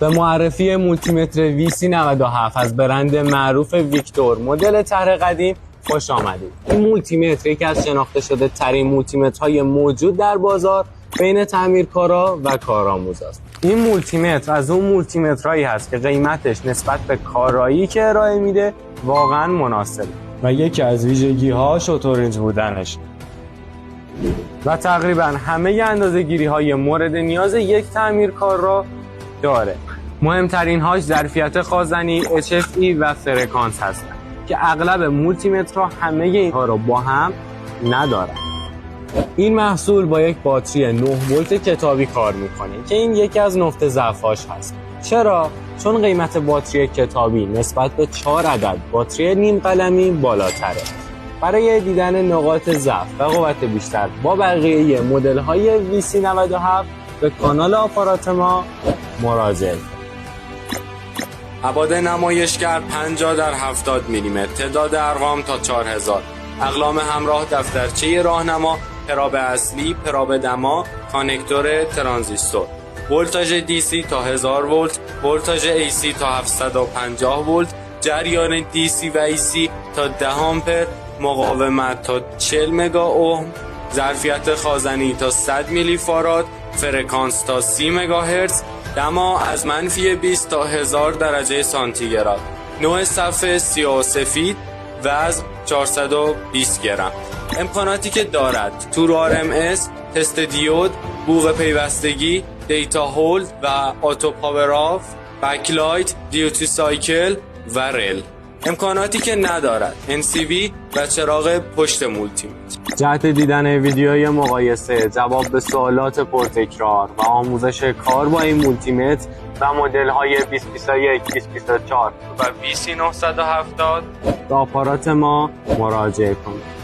به معرفی مولتیمتر VC97 از برند معروف ویکتور مدل طرح قدیم خوش آمدید. این مولتیمتر یکی از شناخته شده ترین مولتیمترهای موجود در بازار بین تعمیرکارا و کارآموزاست. این مولتیمتر از اون مولتیمترهایی هست که قیمتش نسبت به کارایی که ارائه میده واقعا مناسبه و یکی از ویژگی‌ها شترنج بودنش و تقریبا همه اندازه‌گیری‌های مورد نیاز یک تعمیرکار را داره. مهمترین هاش ظرفیت خازنی، HFE و فرکانس هستند که اغلب مولتیمترها همه اینها رو با هم ندارن. این محصول با یک باتری 9 ولت کتابی کار میکنه که این یکی از نقطه ضعف‌هاش هست. چرا؟ چون قیمت باتری کتابی نسبت به 4 عدد باتری نیم قلمی بالاتره. برای دیدن نقاط ضعف و قوت بیشتر با بقیه مدل‌های VC97 به کانال آپارات ما مراجعه کنید. ابعاد نمایشگر 50 در 70 میلیمتر، تعداد ارقام تا 4000، اقلام همراه، دفترچه راهنما، پراب اصلی، پراب دما، کانکتور ترانزیستور، ولتاژ DC تا 1000 ولت، ولتاژ AC تا 750 ولت، جریان DC و AC تا 10 آمپر، مقاومت تا 40 مگا اوم، ظرفیت خازنی تا 100 میلی فاراد، فرکانس تا 30 مگاهرتز، دما از -20 تا 1000 درجه سانتیگراد، نوع صفحه سیاه و سفید، وزن 420 گرم. امکاناتی که دارد: تور RMS، تست دیود، بوق پیوستگی، دیتا هولد و آتو پاور آف، بکلایت، دیوتی سایکل و رل. امکاناتی که ندارد: NCV و چراغ پشت مولتیمتر. جهت دیدن ویدیوهای مقایسه، جواب به سوالات پرتکرار و آموزش کار با این مولتیمتر و مدل‌های 2021، 2024 و VC970 به آپارات ما مراجعه کنید.